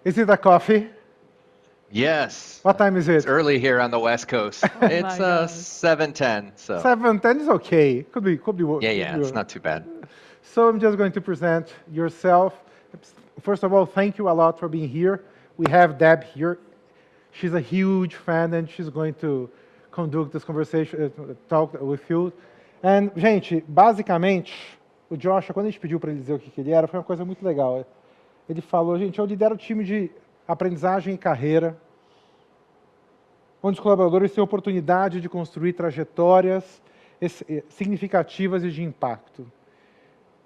Is it a coffee? Yes, What time is it's it? early here on the West Coast. Oh It's my gosh. 7:10, so 7:10 is okay. yeah, Could yeah, be. it's not too bad. So I'm just going to present yourself. First of all, thank you a lot for being here. We have Deb here. She's a huge fan and she's going to conduct this conversation, talk with you. And, gente, basicamente, o Joshua, quando a gente pediu para ele dizer o que, que ele era, foi uma coisa muito legal. Ele falou, gente, eu lidero o time de aprendizagem e carreira, onde os colaboradores têm a oportunidade de construir trajetórias significativas e de impacto.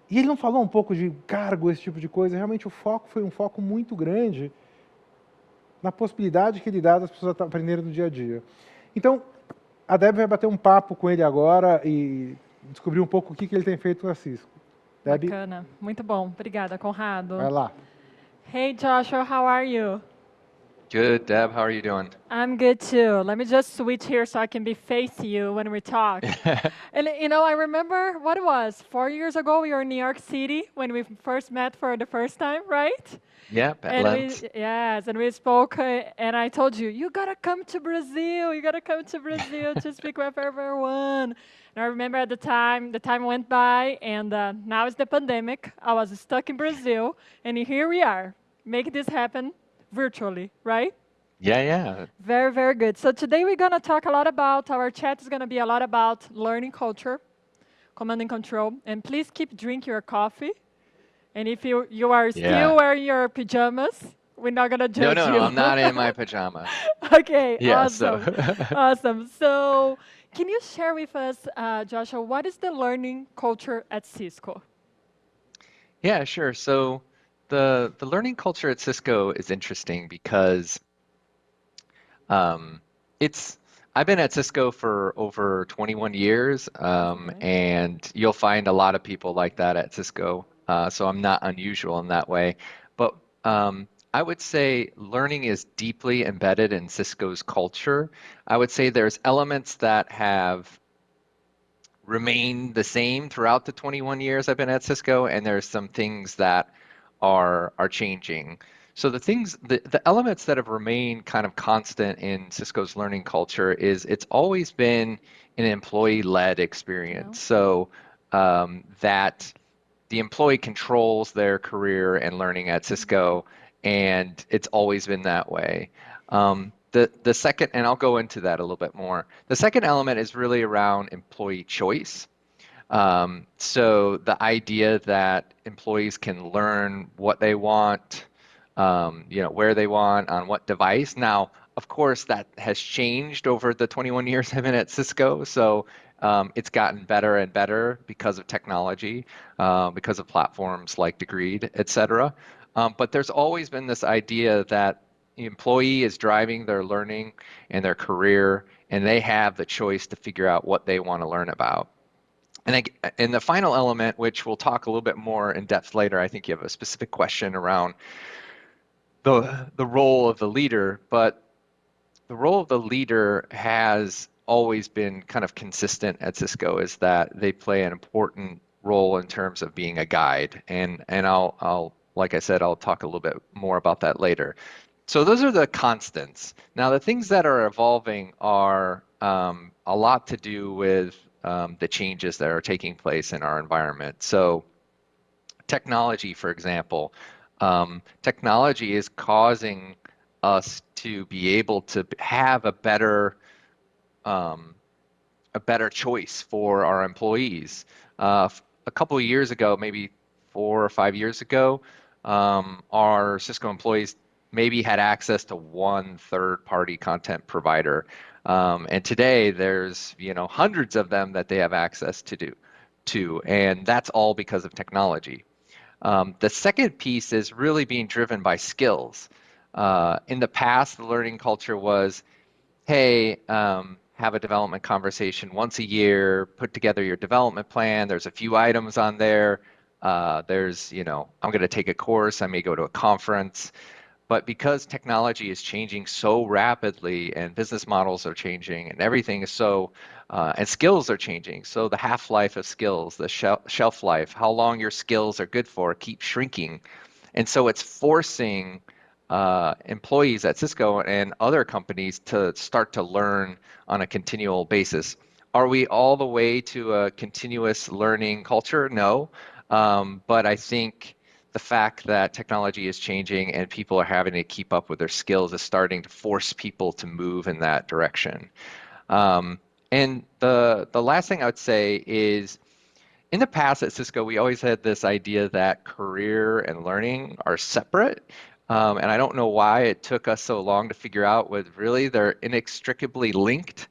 E ele não falou um pouco de cargo, esse tipo de coisa. Realmente o foco foi um foco muito grande na possibilidade que ele dá das pessoas aprenderem no dia a dia. Então, a Deb vai bater um papo com ele agora e descobrir um pouco o que ele tem feito na Cisco. Deb, Bacana. Muito bom. Obrigada, Conrado. vai lá. Hey, Joshua, how are you? Good, Deb, how are you doing? I'm good too. Let me just switch here so I can be face you when we talk. And you know, I remember what it was 4 years ago. We were in New York City when we first met for the first time, right? Yep, at And Lens. we spoke, and I told you, you gotta come to Brazil. You gotta come to Brazil to speak with everyone. And I remember at the time went by, and now it's the pandemic. I was stuck in Brazil, and here we are, making this happen virtually, right? Yeah, yeah. Very, very good. So today we're gonna talk a lot about, our chat is gonna be a lot about learning culture, command and control. And please keep drinking your coffee. And if you are still Yeah. wearing your pajamas, we're not gonna No, judge no, no, you. I'm not in my pajamas. Okay, Yeah, so awesome, awesome. So, can you share with us, Joshua, what is the learning culture at Cisco? yeah, sure. So the learning culture at Cisco is interesting because um, it's I've been at Cisco for over 21 years, Okay. and you'll find a lot of people like that at Cisco. So I'm not unusual in that way. But I would say learning is deeply embedded in Cisco's culture. I would say there's elements that have remained the same throughout the 21 years I've been at Cisco, and there's some things that are changing. So the elements that have remained kind of constant in Cisco's learning culture is it's always been an employee-led Yeah. experience. So that the employee controls their career and learning at Cisco, and it's always been that way. The second, and I'll go into that a little bit more. The second element is really around employee choice. So the idea that employees can learn what they want, where they want, on what device. Now, of course, that has changed over the 21 years I've been at Cisco. So it's gotten better and better because of technology, because of platforms like Degreed, et cetera. But there's always been this idea that the employee is driving their learning and their career, and they have the choice to figure out what they want to learn about. And the final element, which we'll talk a little bit more in depth later, I think you have a specific question around the role of the leader, but the role of the leader has always been kind of consistent at Cisco, is that they play an important role in terms of being a guide. And I'll like I said, I'll talk a little bit more about that later. So those are the constants. Now the things that are evolving are a lot to do with the changes that are taking place in our environment. So technology, for example, technology is causing us to be able to have um, a better choice for our employees. A couple of years ago, maybe 4 or 5 years ago, our Cisco employees maybe had access to one third-party content provider, and today there's hundreds of them that they have access to, and that's all because of technology. The second piece is really being driven by skills. In the past, the learning culture was, hey, have a development conversation once a year, put together your development plan. There's a few items on there. I'm going to take a course. I may go to a conference. But because technology is changing so rapidly and business models are changing and everything is and skills are changing. So the half-life of skills, the shelf life, how long your skills are good for, keep shrinking. And so it's forcing employees at Cisco and other companies to start to learn on a continual basis. Are we all the way to a continuous learning culture? No. But I think the fact that technology is changing and people are having to keep up with their skills is starting to force people to move in that direction. And the last thing I would say is, in the past at Cisco, we always had this idea that career and learning are separate. And I don't know why it took us so long to figure out what really they're inextricably linked.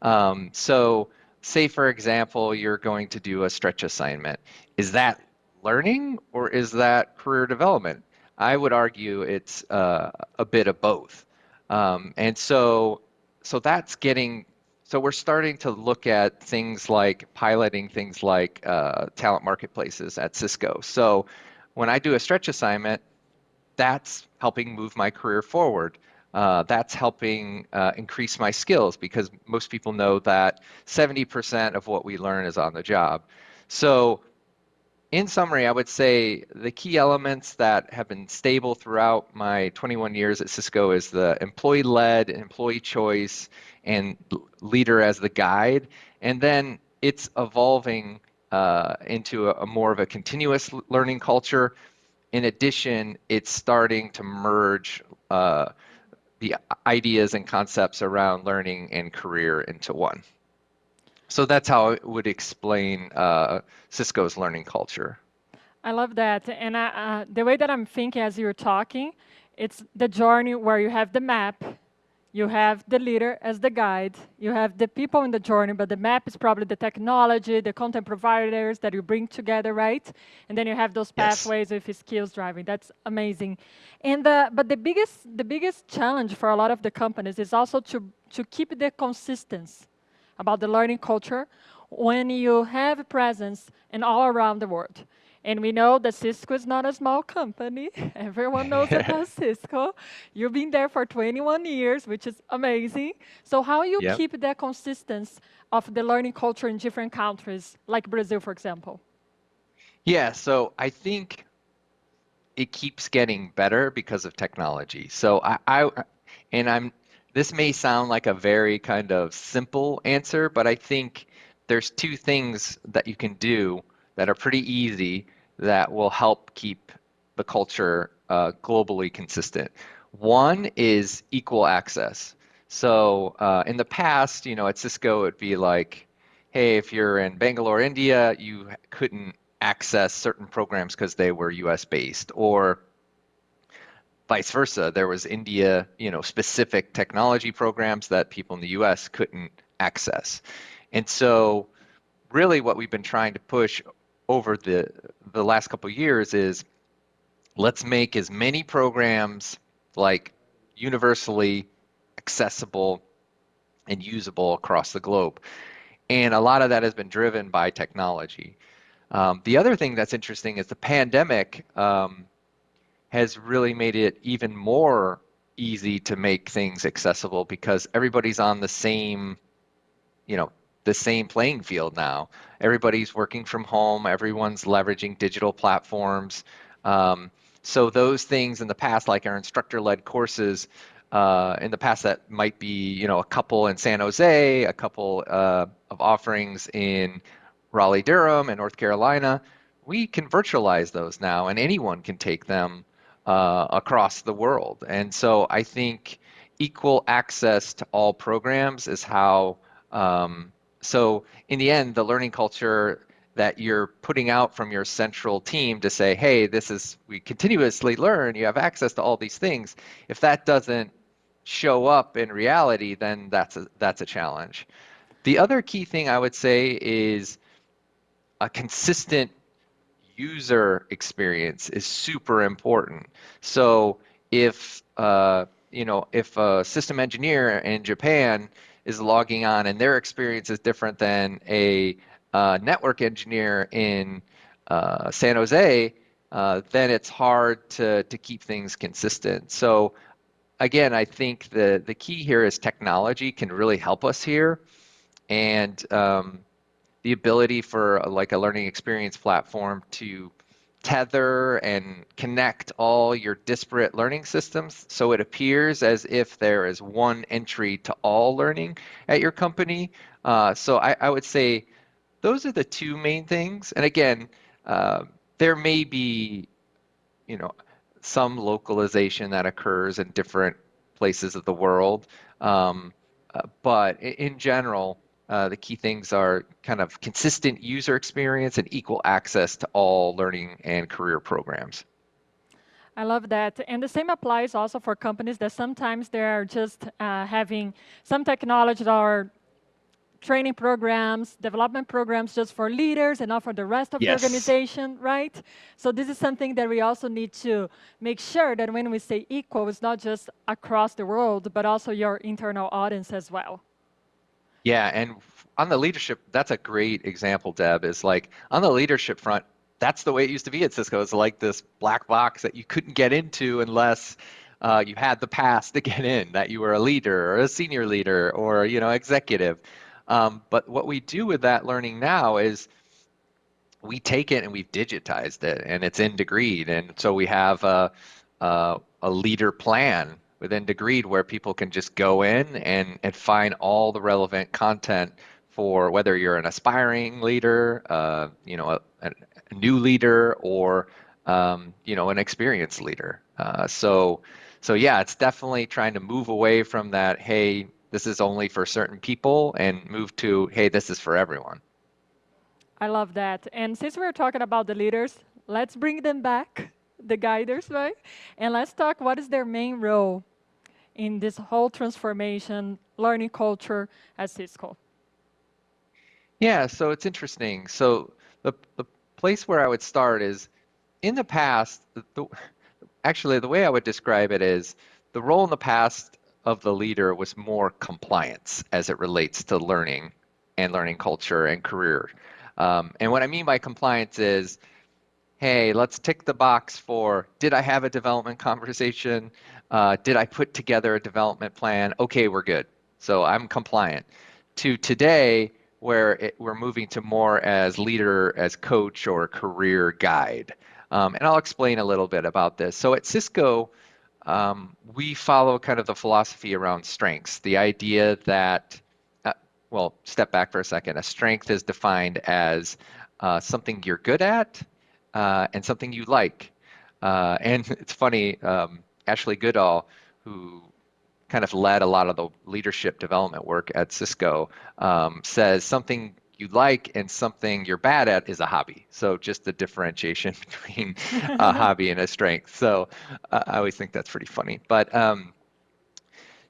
So say, for example, you're going to do a stretch assignment. Is that learning or is that career development? I would argue it's a bit of both. And so that's getting, so we're starting to look at things like piloting things like talent marketplaces at Cisco. So when I do a stretch assignment, that's helping move my career forward. That's helping increase my skills because most people know that 70% of what we learn is on the job. So in summary, I would say the key elements that have been stable throughout my 21 years at Cisco is the employee-led, employee choice, and leader as the guide. And then it's evolving into a more of a continuous learning culture. In addition, it's starting to merge the ideas and concepts around learning and career into one. So that's how I would explain Cisco's learning culture. I love that. And the way that I'm thinking as you're talking, it's the journey where you have the map, you have the leader as the guide, you have the people in the journey, but the map is probably the technology, the content providers that you bring together, right? And then you have those Yes. pathways with skills driving. That's amazing. And but the biggest challenge for a lot of the companies is also to keep the consistency about the learning culture when you have a presence in all around the world. And we know that Cisco is not a small company. Everyone knows about Cisco. You've been there for 21 years, which is amazing. So how you Yep. keep that consistency of the learning culture in different countries, like Brazil, for example? Yeah, so I think it keeps getting better because of technology. So and this may sound like a very kind of simple answer, but I think there's two things that you can do that are pretty easy that will help keep the culture globally consistent. One is equal access. So in the past, at Cisco, it'd be like, hey, if you're in Bangalore, India, you couldn't access certain programs because they were US based, or vice versa. There was India, specific technology programs that people in the US couldn't access. And so really what we've been trying to push over the last couple of years is let's make as many programs like universally accessible and usable across the globe. And a lot of that has been driven by technology. The other thing that's interesting is the pandemic has really made it even more easy to make things accessible because everybody's on you know, the same playing field now. Everybody's working from home. Everyone's leveraging digital platforms. So those things in the past, like our instructor-led courses, in the past that might be, a couple in San Jose, a couple of offerings in Raleigh, Durham, and North Carolina. We can virtualize those now, and anyone can take them across the world. And so I think equal access to all programs is how so in the end, the learning culture that you're putting out from your central team to say, hey, we continuously learn, you have access to all these things. If that doesn't show up in reality, then that's a challenge. The other key thing I would say is a consistent user experience is super important. So if a system engineer in Japan is logging on and their experience is different than a network engineer in San Jose, then it's hard to keep things consistent. So again, I think the key here is technology can really help us here, and the ability for like a learning experience platform to tether and connect all your disparate learning systems so it appears as if there is one entry to all learning at your company. So I would say those are the two main things. And again, there may be, you know, some localization that occurs in different places of the world. But in general, the key things are kind of consistent user experience and equal access to all learning and career programs. I love that. And the same applies also for companies that sometimes they're just having some technology or training programs, development programs just for leaders and not for the rest of the Yes. organization, right? So this is something that we also need to make sure that when we say equal, it's not just across the world, but also your internal audience as well. Yeah, and on the leadership, that's a great example, Deb, is like on the leadership front, that's the way it used to be at Cisco. It's like this black box that you couldn't get into unless you had the pass to get in, that you were a leader or a senior leader or, you know, executive. But what we do with that learning now is we take it and we've digitized it and it's in Degreed. And so we have a leader plan within Degreed where people can just go in and find all the relevant content for whether you're an aspiring leader, you know, a new leader, or you know, an experienced leader. So yeah, it's definitely trying to move away from that, hey, this is only for certain people, and move to, hey, this is for everyone. I love that. And since we're talking about the leaders, let's bring them back, the guiders, right? And let's talk what is their main role in this whole transformation, learning culture at Cisco. Yeah, so it's interesting. So the place where I would start is in the past, actually the way I would describe it is the role in the past of the leader was more compliance as it relates to learning and learning culture and career. And what I mean by compliance is, hey, let's tick the box for, did I have a development conversation? Did I put together a development plan? Okay, we're good. So I'm compliant. To today, where we're moving to more as leader, as coach, or career guide. And I'll explain a little bit about this. So at Cisco, we follow kind of the philosophy around strengths. The idea that, well, step back for a second. A strength is defined as something you're good at and something you like. And it's funny, Ashley Goodall, who kind of led a lot of the leadership development work at Cisco, says something you like and something you're bad at is a hobby. So just the differentiation between a hobby and a strength. So I always think that's pretty funny. But at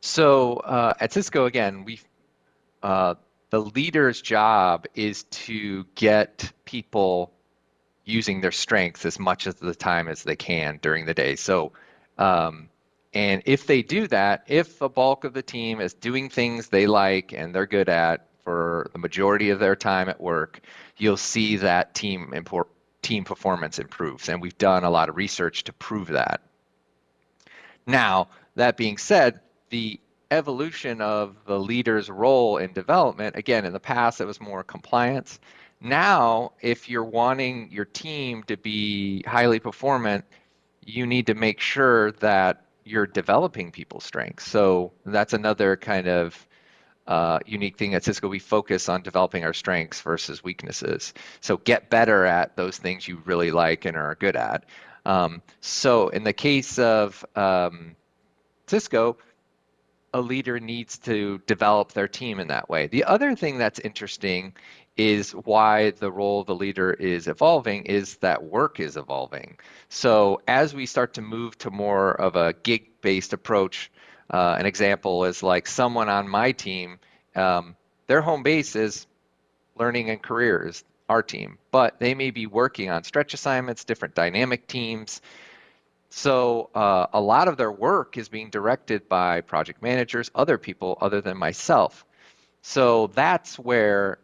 Cisco, again, the leader's job is to get people using their strengths as much of the time as they can during the day. So, and if they do that, if a bulk of the team is doing things they like and they're good at for the majority of their time at work, you'll see that team performance improves. And we've done a lot of research to prove that. Now, that being said, the evolution of the leader's role in development, again, in the past, it was more compliance. Now, if you're wanting your team to be highly performant, you need to make sure that you're developing people's strengths. So that's another kind of unique thing at Cisco. We focus on developing our strengths versus weaknesses. So get better at those things you really like and are good at. So in the case of Cisco, a leader needs to develop their team in that way. The other thing that's interesting is why the role of the leader is evolving is that work is evolving. So as we start to move to more of a gig-based approach, an example is like someone on my team, their home base is learning and careers, our team, but they may be working on stretch assignments, different dynamic teams. So a lot of their work is being directed by project managers, other people other than myself. So that's where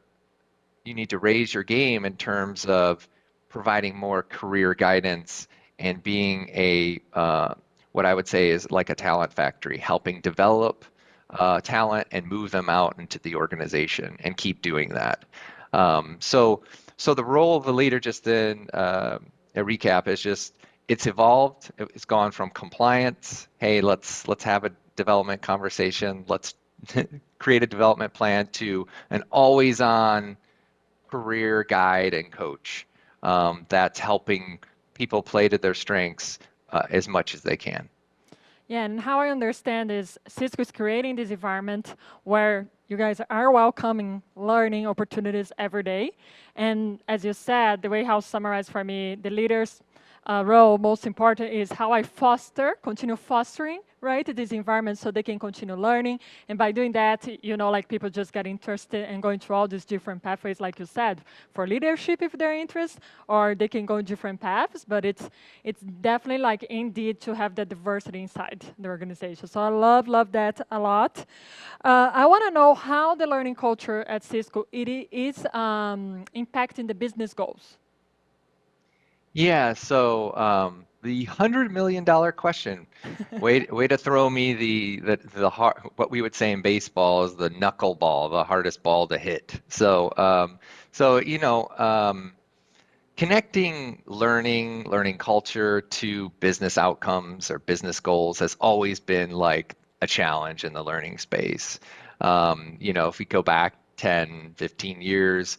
you need to raise your game in terms of providing more career guidance and being a what I would say is like a talent factory, helping develop talent and move them out into the organization and keep doing that. So the role of the leader just in a recap is just it's evolved. It's gone from compliance. Hey, let's have a development conversation. Let's create a development plan to an always-on career guide and coach that's helping people play to their strengths as much as they can. Yeah, and how I understand is Cisco is creating this environment where you guys are welcoming learning opportunities every day. And as you said, the way how summarized for me, the leaders role most important is how I continue fostering, right, this environment so they can continue learning. And by doing that, like people just get interested and going through all these different pathways, like you said, for leadership if they're interested, or they can go in different paths. But it's definitely like indeed to have that diversity inside the organization. So I love that a lot. I want to know how the learning culture at Cisco is impacting the business goals. Yeah, so the $100 million question. Way to throw me the hard, what we would say in baseball is the knuckleball, the hardest ball to hit. So connecting learning culture to business outcomes or business goals has always been like a challenge in the learning space. If we go back 10, 15 years,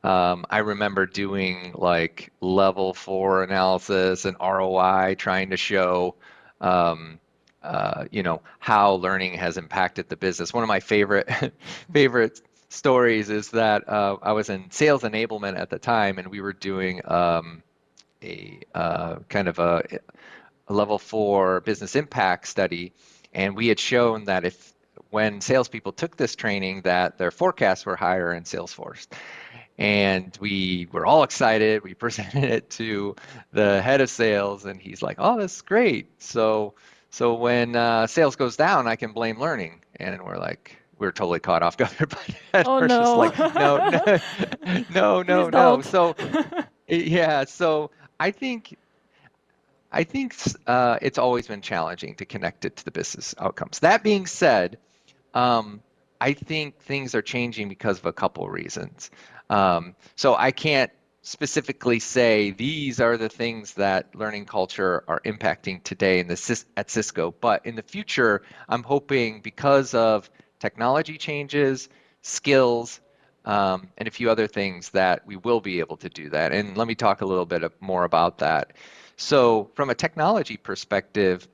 I remember doing like level 4 analysis and ROI, trying to show, how learning has impacted the business. One of my favorite stories is that I was in sales enablement at the time, and we were doing a kind of a level 4 business impact study, and we had shown that when salespeople took this training, that their forecasts were higher in Salesforce. And we were all excited. We presented it to the head of sales, and he's like, "Oh, that's great. So when sales goes down, I can blame learning." And we're totally caught off guard by that. Oh We're just no. like, no, no, Please no. don't. So yeah, so I think it's always been challenging to connect it to the business outcomes. That being said, I think things are changing because of a couple of reasons. So I can't specifically say these are the things that learning culture are impacting today at Cisco, but in the future, I'm hoping because of technology changes, skills, and a few other things that we will be able to do that. And let me talk a little bit more about that. So from a technology perspective,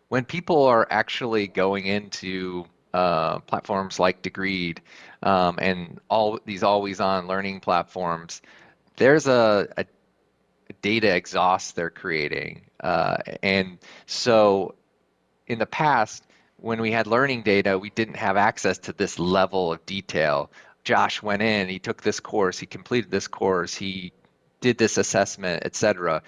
when people are actually going into platforms like Degreed and all these always-on learning platforms, there's a data exhaust they're creating. And so in the past, when we had learning data, we didn't have access to this level of detail. Josh went in, he took this course, he completed this course, he did this assessment, etc.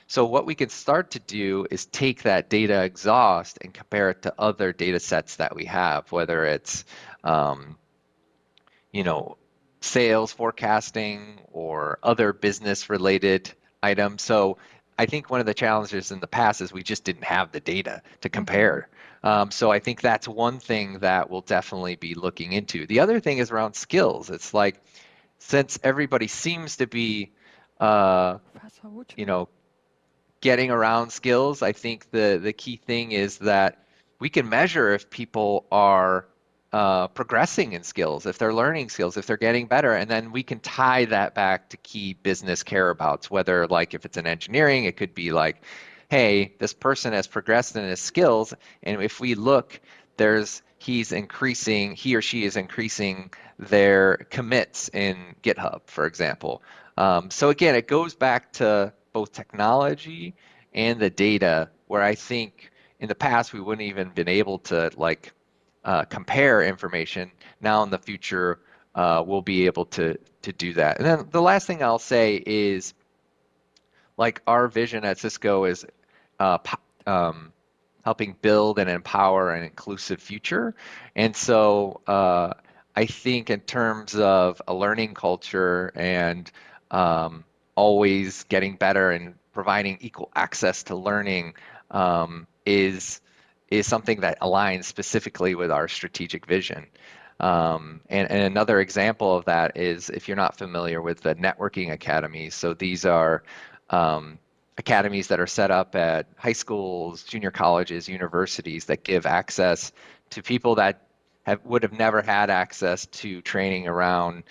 So what we can start to do is take that data exhaust and compare it to other data sets that we have, whether it's sales forecasting or other business related items. So I think one of the challenges in the past is we just didn't have the data to compare. So I think that's one thing that we'll definitely be looking into. The other thing is around skills. It's like, since everybody seems to be getting around skills, I think the key thing is that we can measure if people are progressing in skills, if they're learning skills, if they're getting better, and then we can tie that back to key business careabouts, whether like if it's in engineering, it could be like, hey, this person has progressed in his skills, and if we look, he or she is increasing their commits in GitHub, for example. So again, it goes back to both technology and the data, where I think in the past we wouldn't even been able to compare information. Now in the future, we'll be able to do that. And then the last thing I'll say is, like, our vision at Cisco is helping build and empower an inclusive future. And so I think in terms of a learning culture and always getting better and providing equal access to learning is something that aligns specifically with our strategic vision. And another example of that is if you're not familiar with the networking academies. So these are academies that are set up at high schools, junior colleges, universities that give access to people that would have never had access to training around,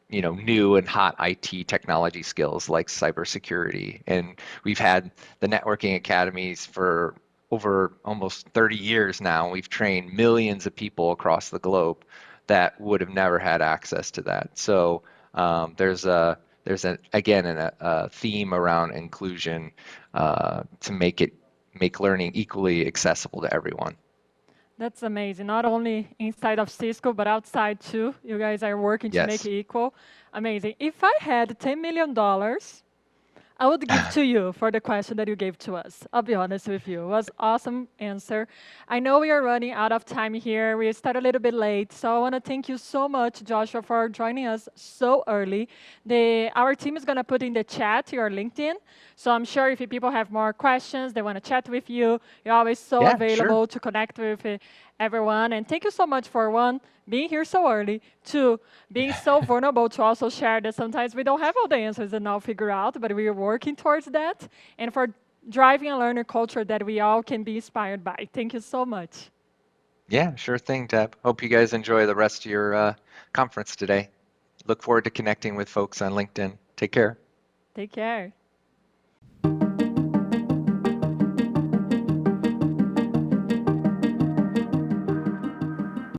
new and hot IT technology skills like cybersecurity. And we've had the networking academies for over almost 30 years now. We've trained millions of people across the globe that would have never had access to that. So there's a theme around inclusion to make learning equally accessible to everyone. That's amazing. Not only inside of Cisco, but outside too. You guys are working to make Yes. it equal. Amazing. If I had $10 million, I would give to you for the question that you gave to us. I'll be honest with you. It was awesome answer. I know we are running out of time here. We started a little bit late, so I want to thank you so much, Joshua, for joining us so early. Our team is going to put in the chat your LinkedIn. So I'm sure if people have more questions, they want to chat with you, you're always so Yeah, sure. available to connect with everyone. And thank you so much for one, being here so early, two, being so vulnerable to also share that sometimes we don't have all the answers and all figure out, but we are working towards that. And for driving a learner culture that we all can be inspired by. Thank you so much. Yeah, sure thing, Deb. Hope you guys enjoy the rest of your conference today. Look forward to connecting with folks on LinkedIn. Take care. Take care.